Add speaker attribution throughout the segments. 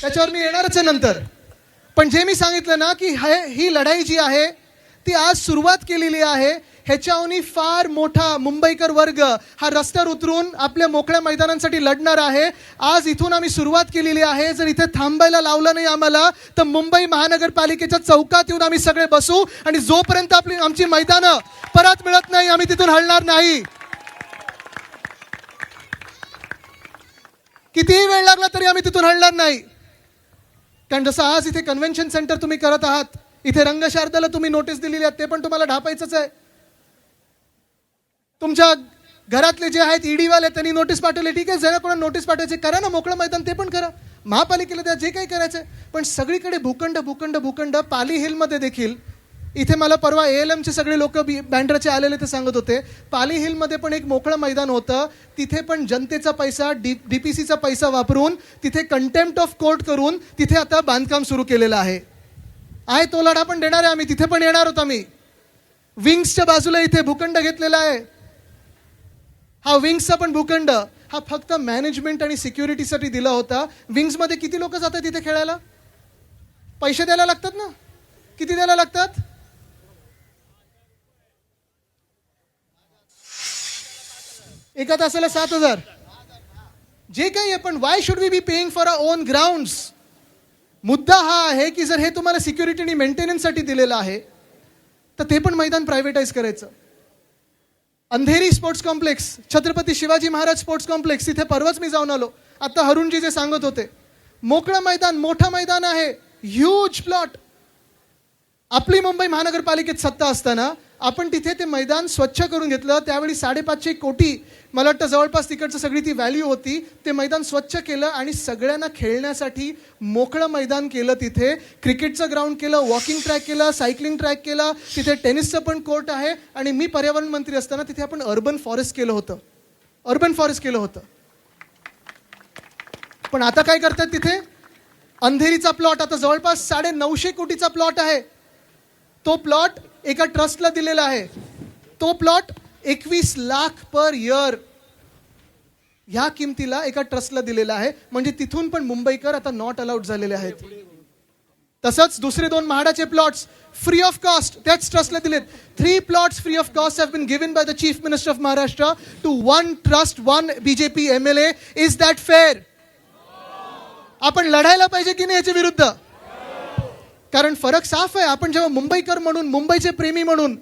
Speaker 1: त्याच्यावर मी येणारच आहे नंतर. पण जे मी सांगितलं ना की ही लढाई जी आहे ती आज सुरुवात केलेली आहे. ह्याच्याहूनही फार मोठा मुंबईकर वर्ग हा रस्त्यावर उतरून आपल्या मोकळ्या मैदानांसाठी लढणार आहे. आज इथून आम्ही सुरुवात केलेली आहे. जर इथे थांबायला लावलं नाही आम्हाला तर मुंबई महानगरपालिकेच्या चौकात येऊन आम्ही सगळे बसू आणि जोपर्यंत आमची मैदानं परत मिळत नाही आम्ही तिथून हलणार नाही. कितीही वेळ लागला तरी आम्ही तिथून हलणार नाही. कारण जसं आज इथे कन्व्हेन्शन सेंटर तुम्ही करत आहात, इथे रंगशारदाला तुम्ही नोटीस दिलेली आहे, ते पण तुम्हाला ढापायचंच आहे. तुमच्या घरातले जे आहेत ईडीवाले त्यांनी नोटीस पाठवले, ठीक आहे, जरा कोणा नोटीस पाठवायचे करा ना, मोकळं मैदान ते पण करा, महापालिकेला द्या, जे काही करायचं. पण सगळीकडे भूखंड भूखंड भूखंड. पाली हिलमध्ये देखील, इथे मला परवा ALMचे सगळे लोक बँड्राचे आलेले ते सांगत होते, पाली हिलमध्ये पण एक मोकळं मैदान होतं, तिथे पण जनतेचा पैसा DPCचा पैसा वापरून तिथे कंटेम्प्ट ऑफ कोर्ट करून तिथे आता बांधकाम सुरू केलेलं आहे. तो लढा पण देणार आहे आम्ही, तिथे पण येणार होतो आम्ही. विंग्सच्या बाजूला इथे भूखंड घेतलेला आहे. हा विंग्सचा पण भूखंड हा फक्त मॅनेजमेंट आणि सिक्युरिटीसाठी दिला होता. विंग्समध्ये किती लोक जातात तिथे खेळायला? पैसे द्यायला लागतात ना. किती द्यायला लागतात? एका तासाला 7,000 जे काही आहे. पण why should we be paying for our own grounds? मुद्दा हा आहे की जर हे तुम्हाला सिक्युरिटी आणि मेंटेनन्ससाठी दिलेलं आहे तर ते पण मैदान प्रायव्हेटाईज करायचं. Andheri sports complex, Chhatrapati Shivaji Maharaj sports complex, तिथे परवाच मी जाऊन आलो. आता हरुणजी जे सांगत होते, मोकळं मैदान, मोठं मैदान आहे, ह्यूज प्लॉट. आपली मुंबई महानगरपालिकेत सत्ता असताना आपण तिथे ते मैदान स्वच्छ करून घेतलं. त्यावेळी 550 कोटी मला वाटतं जवळपास तिकडचं सगळी ती व्हॅल्यू होती. ते मैदान स्वच्छ केलं आणि सगळ्यांना खेळण्यासाठी मोकळं मैदान केलं. तिथे क्रिकेटचं ग्राउंड केलं, वॉकिंग ट्रॅक केलं, सायकलिंग ट्रॅक केलं, तिथे टेनिसचं पण कोर्ट आहे. आणि मी पर्यावरण मंत्री असताना तिथे आपण अर्बन फॉरेस्ट केलं होतं. पण आता काय करतात तिथे? अंधेरीचा प्लॉट आता जवळपास 950 कोटीचा प्लॉट आहे. तो प्लॉट एका ट्रस्टला दिलेला आहे. तो प्लॉट 21 लाख पर इयर ह्या किमतीला एका ट्रस्टला दिलेला आहे. म्हणजे तिथून पण मुंबईकर आता नॉट अलाउड झालेले आहेत. तसंच दुसरे 2 म्हाडाचे प्लॉट्स फ्री ऑफ कॉस्ट त्याच ट्रस्टला दिलेत. 3 plots free of cost have been given by the Chief Minister of Maharashtra to 1 trust, 1 BJP MLA. Is that fair? आपण लढायला पाहिजे की नाही याच्या विरुद्ध? कारण फरक साफ आहे. आपण जेव्हा मुंबईकर म्हणून, मुंबईचे प्रेमी म्हणून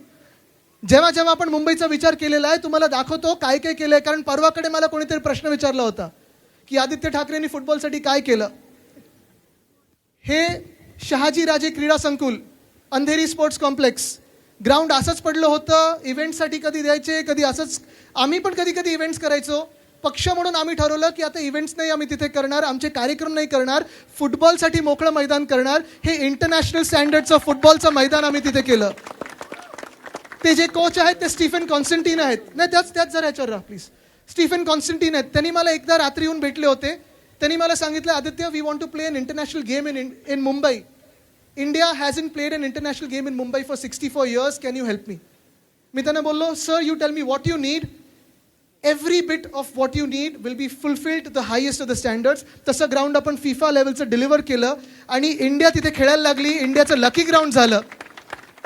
Speaker 1: जेव्हा आपण मुंबईचा विचार केलेला आहे, तुम्हाला दाखवतो काय काय केलंय. कारण परवाकडे मला कोणीतरी प्रश्न विचारला होता की आदित्य ठाकरेंनी फुटबॉलसाठी काय केलं. हे शहाजीराजे क्रीडा संकुल, अंधेरी स्पोर्ट्स कॉम्प्लेक्स ग्राउंड असंच पडलं होतं. इव्हेंटसाठी कधी द्यायचे, कधी असंच. आम्ही पण कधी कधी इव्हेंट्स करायचो. पक्ष म्हणून आम्ही ठरवलं की आता इव्हेंट्स नाही आम्ही तिथे करणार, आमचे कार्यक्रम नाही करणार, फुटबॉलसाठी मोकळं मैदान करणार. हे इंटरनॅशनल स्टँडर्डचं फुटबॉलचं मैदान आम्ही तिथे केलं. ते जे कोच आहेत ते स्टीफन कॉन्स्टंटीन आहेत. नाही त्याच जरा ह्याच्यावर राहा प्लीज. स्टीफन कॉन्स्टंटीन आहेत. त्यांनी मला एकदा रात्री येऊन भेटले होते. त्यांनी मला सांगितलं, Aditya, we want to play an international game in Mumbai. India hasn't played an international game in Mumbai for 64 years. Can you help me? मी त्यांना बोललो, sir, you tell me what you need. Every bit of what you need will be fulfilled to the highest of the standards. तसं ground आपण FIFA लेवलचं deliver केलं आणि India तिथे खेळायला लागली. इंडियाचं लकी ग्राउंड झालं.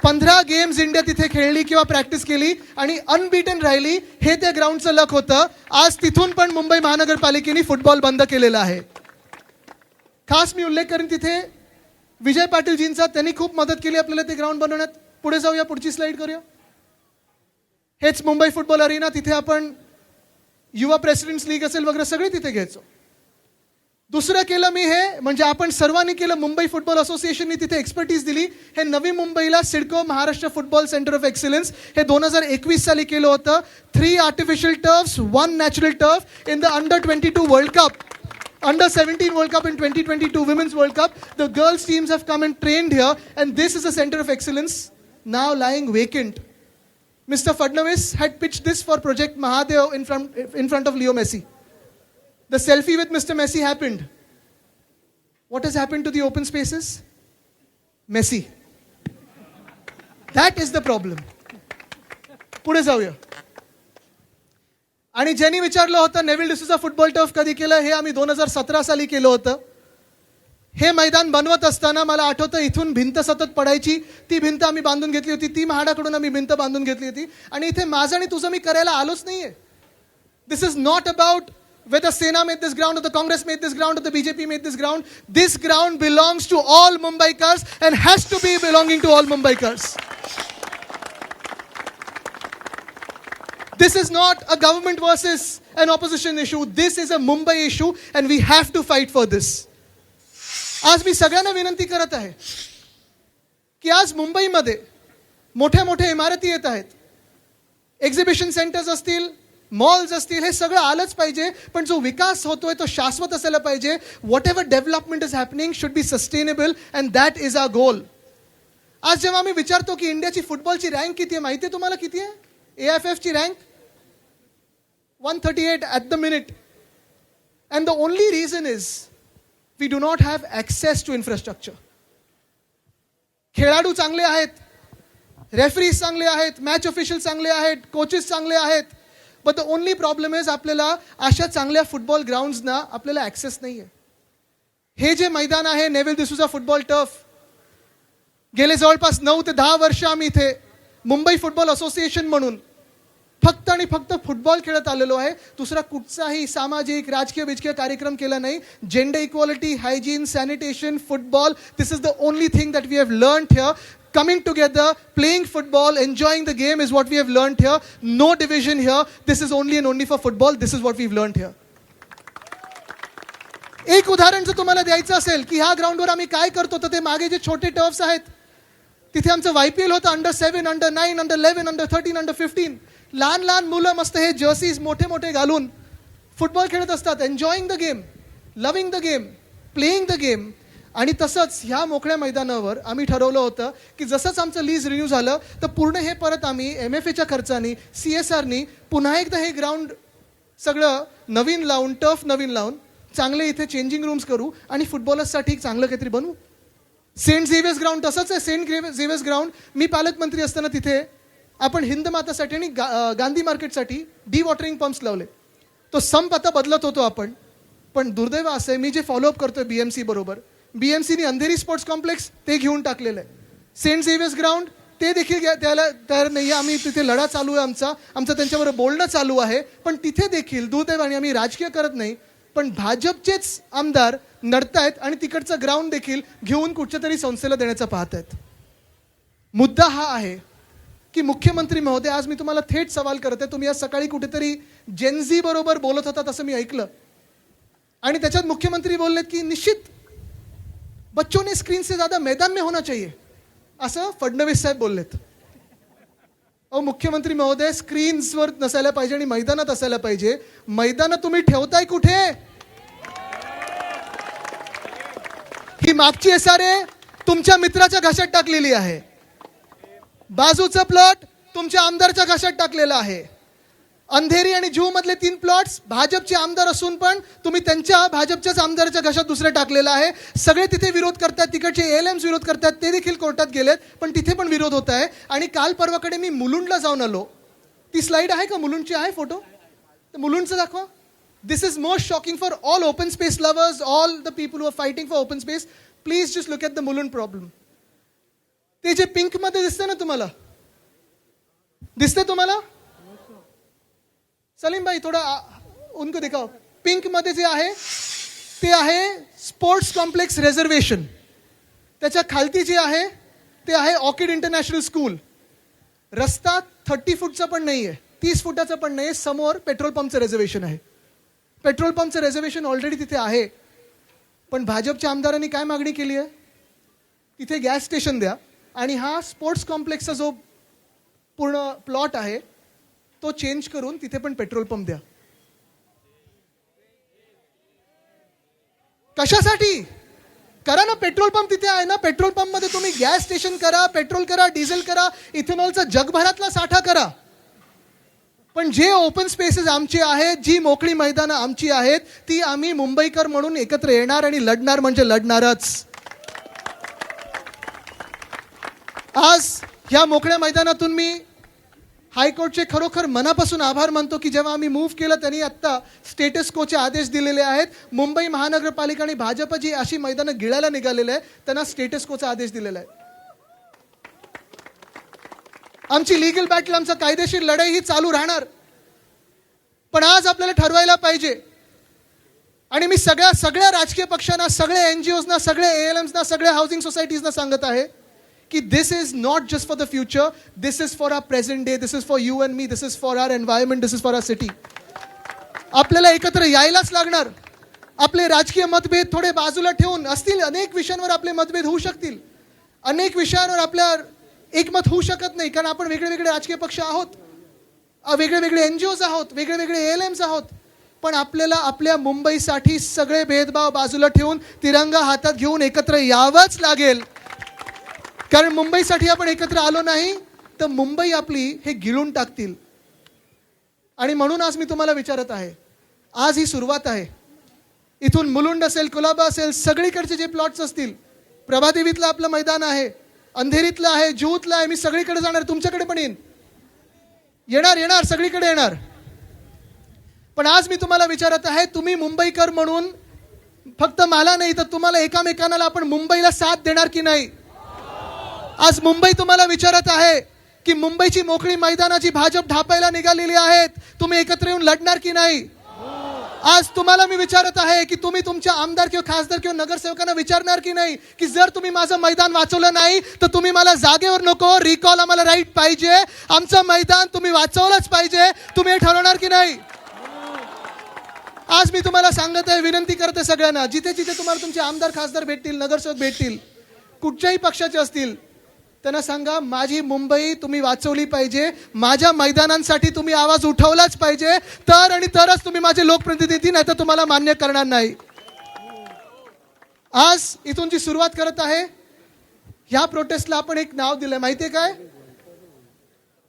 Speaker 1: 15 गेम्स इंडिया तिथे खेळली किंवा प्रॅक्टिस केली आणि अनबीटन राहिली. हे त्या ग्राउंडचं लक होतं. आज तिथून पण मुंबई महानगरपालिकेने फुटबॉल बंद केलेला आहे. खास मी उल्लेख करेन तिथे विजय पाटीलजींचा. त्यांनी खूप मदत केली आपल्याला ते ग्राउंड बनवण्यात. पुढे जाऊया, पुढची स्लाइड करूया. हेच मुंबई फुटबॉल अरेना. तिथे आपण युवा प्रेसिडेंट्स लीग असेल वगैरे सगळे तिथे घ्यायचो. दुसरं केलं मी हे, म्हणजे आपण सर्वांनी केलं. मुंबई फुटबॉल असोसिएशननी तिथे एक्सपर्टीज दिली. हे नवी मुंबईला CIDCO Maharashtra football centre of excellence हे 2021 साली केलं होतं. 3 artificial turfs, 1 natural turf in the under-22 world cup, under-17 world cup, in 2022 women's world cup. The girls teams have come and trained here, and this is a center of excellence now lying vacant. Mr. Fadnavis had pitched this for Project Mahadev in front of Leo Messi. The selfie with Mr. Messi happened. What has happened to the open spaces? Messi. That is the problem. पुढे जाऊया. आणि ज्यांनी विचारलं होतं Neville D'Souza football turf कधी केलं, हे आम्ही 2017 साली केलं होतं. हे मैदान बनवत असताना मला आठवतं इथून भिंत सतत पडायची, ती भिंत आम्ही बांधून घेतली होती, ती म्हाडाकडून आम्ही भिंत बांधून घेतली होती आणि इथे माझं आणि तुझं मी करायला आलोच नाहीये. This is not about whether Sena made this ground or the Congress made this ground or the BJP made this ground. This ground belongs to all Mumbaikars and has to be belonging to all Mumbaikars. This is not a government versus an opposition issue. This is a Mumbai issue and we have to fight for this. आज मी सगळ्यांना विनंती करत आहे की आज मुंबईमध्ये मोठ्या मोठ्या इमारती येत आहेत, एक्झिबिशन सेंटर्स असतील, मॉल्स असतील, हे सगळं आलंच पाहिजे, पण जो विकास होतोय तो शाश्वत असायला पाहिजे. Whatever development is happening should be sustainable and that is our goal. आज जेव्हा आम्ही विचारतो की इंडियाची फुटबॉलची रँक किती आहे, माहिती आहे तुम्हाला किती आहे? AFFची rank 138 at the minute. And the only reason is we do not have access to infrastructure. खेळाडू चांगले आहेत, रेफरीज चांगले आहेत, मॅच ऑफिशियल चांगले आहेत, कोचेस चांगले आहेत, but the only problem is आपल्याला अशा चांगल्या फुटबॉल ग्राउंड्सना आपल्याला ॲक्सेस नाही आहे. हे जे मैदान आहे नेव्हिल डिसूजा फुटबॉल टर्फ, गेले जवळपास 9 ते 10 वर्ष आम्ही इथे मुंबई फुटबॉल असोसिएशन म्हणून फक्त आणि फक्त फुटबॉल खेळत आलेलो आहे. दुसरा कुठचाही सामाजिक राजकीय बिजकीय कार्यक्रम केला नाही. Gender equality, hygiene, sanitation, football, this is the only thing that we have learned here. Coming together, playing football, enjoying the game is what we have learned here. No division here. This is only and only for football. This is what we've learned here. एक उदाहरण जर तुम्हाला द्यायचं असेल की ह्या ग्राउंडवर आम्ही काय करतो, तर ते मागे जे छोटे टर्फ्स आहेत तिथे आमचं YPL होतं. Under 7, under 9, under 11, under 13, under 15. लहान लहान मुलं मस्त हे जर्सीज मोठे मोठे घालून फुटबॉल खेळत असतात, enjoying the game, loving the game, playing the game. आणि तसंच ह्या मोकळ्या मैदानावर आम्ही ठरवलं होतं की जसंच आमचं लीज रिन्यू झालं तर पूर्ण हे परत आम्ही MFAच्या खर्चानी, CSRनी पुन्हा एकदा हे ग्राउंड सगळं नवीन लावून, टर्फ नवीन लावून चांगले इथे चेंजिंग रूम्स करू आणि फुटबॉलर्ससाठी चांगलं काहीतरी बनवू. सेंट झेवियर्स ग्राउंड तसंच आहे. सेंट झेवियर्स ग्राउंड मी पालकमंत्री असताना तिथे आपण हिंद मातासाठी आणि गांधी मार्केटसाठी डिवॉटरिंग पंप्स लावले. तो संप आता बदलत होतो आपण, पण दुर्दैव असं आहे मी जे फॉलोअप करतोय BMC बरोबर, BMCनी अंधेरी स्पोर्ट्स कॉम्प्लेक्स ते घेऊन टाकलेलं आहे. सेंट झेवियर्स ग्राउंड ते देखील त्याला तयार नाही आहे. आम्ही तिथे लढा चालू आहे, आमचं त्यांच्याबरोबर बोलणं चालू आहे, पण तिथे देखील दुर्दैवाने आम्ही राजकीय करत नाही, पण भाजपचेच आमदार नडतायत आणि तिकडचं ग्राउंड देखील घेऊन कुठच्या तरी संस्थेला देण्याचा पाहत आहेत. मुद्दा हा आहे की मुख्यमंत्री महोदय, आज मी तुम्हाला थेट सवाल करत आहे. तुम्ही आज सकाळी कुठेतरी जेनझी बरोबर बोलत होतात असं मी ऐकलं आणि त्याच्यात मुख्यमंत्री बोललेत की निश्चित बच्चों ने स्क्रीन से ज्यादा मैदान में होना चाहिए, असं फडणवीस साहेब बोललेत. अहो मुख्यमंत्री महोदय, स्क्रीन्सवर नसायला पाहिजे आणि मैदानात असायला पाहिजे. मैदानात तुम्ही ठेवताय कुठे? ही मागची SRA तुमच्या मित्राच्या घशात टाकलेली आहे, बाजूचा प्लॉट तुमच्या आमदारच्या घशात टाकलेला आहे. अंधेरी आणि जुहू मधले 3 प्लॉट्स भाजपचे आमदार असून पण तुम्ही त्यांच्या भाजपच्याच आमदाराच्या घशात दुसरं टाकलेलं आहे. सगळे तिथे विरोध करतात, तिकडचे ALMs विरोध करतात, ते देखील कोर्टात गेलेत, पण तिथे पण विरोध होत आहे. आणि काल परवाकडे मी मुलुंडला जाऊन आलो. ती स्लाइड आहे का मुलुंडची? आहे फोटो? तर मुलुंडचं दाखवा. This is most shocking for all open space lovers, all the people who are fighting for open space. Please just look at the Mulund problem. ते जे पिंकमध्ये दिसतं ना, तुम्हाला दिसते? तुम्हाला सलीम भाई थोड़ा उनको दिखाओ. पिंक मध्ये जे आहे ते आहे स्पोर्ट्स कॉम्प्लेक्स रिझर्वेशन. त्याच्या खालती जे आहे ते आहे ऑर्किड इंटरनॅशनल स्कूल. रस्ता 30 फूटचा पण नाही आहे, 30 फुटाचा पण नाही. समोर पेट्रोल पंपचं रिझर्वेशन आहे. पेट्रोल पंपचं रिझर्वेशन ऑलरेडी तिथे आहे, पण भाजपच्या आमदारांनी काय मागणी केली आहे? तिथे गॅस स्टेशन द्या आणि हा स्पोर्ट्स कॉम्प्लेक्सचा जो पूर्ण प्लॉट आहे तो चेंज करून तिथे पण पेट्रोल पंप द्या. कशासाठी? करा ना, पेट्रोल पंप तिथे आहे ना. पेट्रोल पंप मध्ये तुम्ही गॅस स्टेशन करा, पेट्रोल करा, डिझेल करा, इथेनॉलचा जगभरातला साठा करा. पण जे ओपन स्पेसेस आमचे आहेत, जी मोकळी मैदानं आमची आहेत, ती आम्ही मुंबईकर म्हणून एकत्र येणार आणि लढणार म्हणजे लढणारच. आज ह्या मोकळ्या मैदानातून मी हायकोर्टचे खरोखर मनापासून आभार मानतो की जेव्हा आम्ही मूव्ह केलं त्यांनी आत्ता स्टेटस कोचे आदेश दिलेले आहेत. मुंबई महानगरपालिका आणि भाजप जी अशी मैदानं गिळायला निघालेले आहे त्यांना स्टेटस कोचा आदेश दिलेला आहे. आमची लीगल बॅटल, आमचा कायदेशीर लढाई ही चालू राहणार. पण आज आपल्याला ठरवायला पाहिजे आणि मी सगळ्या राजकीय पक्षांना, सगळ्या NGOsना, सगळ्या ALMsना, सगळ्या हाऊसिंग सोसायटीजना सांगत आहे की this is not just for the future, this is for our present day, this is for you and me, this is for our environment, this is for our city. आपल्याला एकत्र यायलाच लागणार. आपले राजकीय मतभेद थोडे बाजूला ठेवून, असतील अनेक विषयांवर आपले मतभेद होऊ शकतील, अनेक विषयांवर आपल्या एकमत होऊ शकत नाही, कारण आपण वेगळे वेगळे राजकीय पक्ष आहोत, वेगळे वेगळे NGOs आहोत, वेगळे वेगळे ALMs आहोत. पण आपल्याला आपल्या मुंबईसाठी सगळे भेदभाव बाजूला ठेवून तिरंगा हातात घेऊन एकत्र यावंच लागेल. कारण मुंबईसाठी आपण एकत्र आलो नाही तर मुंबई आपली हे गिळून टाकतील. आणि म्हणून आज मी तुम्हाला विचारत आहे, आज ही सुरुवात आहे. इथून मुलुंड असेल, कुलाबा असेल, सगळीकडचे जे प्लॉट्स असतील, प्रभादेवीतलं आपलं मैदान आहे, अंधेरीतलं आहे, जुहूतलं आहे, मी सगळीकडे जाणार, तुमच्याकडे पण येणार, सगळीकडे येणार. पण आज मी तुम्हाला विचारत आहे, तुम्ही मुंबईकर म्हणून फक्त मला नाही तर तुम्हाला एकामेकांना आपण मुंबईला साथ देणार की नाही. आज मुंबई तुम्हाला विचारत आहे की मुंबईची मोकळी मैदानाची भाजप ढापायला निघालेली आहेत, तुम्ही एकत्र येऊन लढणार की नाही. आज तुम्हाला मी विचारत आहे की तुम्ही तुमच्या आमदार किंवा खासदार किंवा नगरसेवकांना विचारणार की नाही की जर तुम्ही माझं मैदान वाचवलं नाही तर तुम्ही मला जागेवर नको, रिकॉल आम्हाला राईट पाहिजे, आमचं मैदान तुम्ही वाचवलंच पाहिजे, तुम्ही हे ठरवणार की नाही. आज मी तुम्हाला सांगत आहे, विनंती करते सगळ्यांना, जिथे जिथे तुम्हाला तुमचे आमदार खासदार भेटतील, नगरसेवक भेटतील, कुठच्याही पक्षाचे असतील, त्यांना सांगा माझी मुंबई तुम्ही वाचवली पाहिजे, माझ्या मैदानांसाठी तुम्ही आवाज उठवलाच पाहिजे, तर आणि तरच तुम्ही माझे लोकप्रतिनिधी, नाही तर तुम्हाला मान्य करणार नाही. आज इथून जी सुरुवात करत आहे, ह्या प्रोटेस्टला आपण एक नाव दिलंय, माहितीये काय?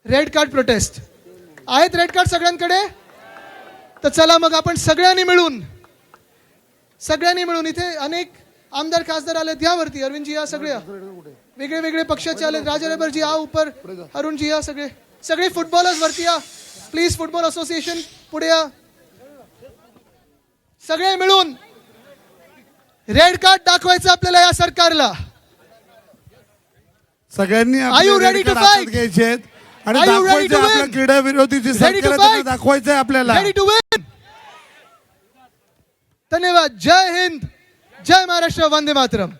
Speaker 1: Red card prostate. आहेत रेड कार्ड सगळ्यांकडे? तर चला मग आपण सगळ्यांनी मिळून इथे अनेक आमदार खासदार आलेत, यावरती अरविंदजी या, सगळे वेगळे वेगळे पक्षाचे आले, राजरेबरजी या ऊपर, अरुणजी या, सगळे फुटबॉलर्स वरती या प्लीज, फुटबॉल असोसिएशन पुढे या. सगळे मिळून रेड कार्ड दाखवायचं आपल्याला या सरकारला.
Speaker 2: सगळ्यांनी
Speaker 1: Are you ready to fight?
Speaker 2: घ्यायचे आणि
Speaker 1: Are you ready to
Speaker 2: दाखवायचं आपल्या
Speaker 1: win?
Speaker 2: क्रीडा विरोधीची
Speaker 1: Ready to
Speaker 2: सरकार
Speaker 1: fight?
Speaker 2: दाखवायचंय आपल्याला.
Speaker 1: Ready to win. धन्यवाद. जय हिंद, जय महाराष्ट्र, वंदे मातरम.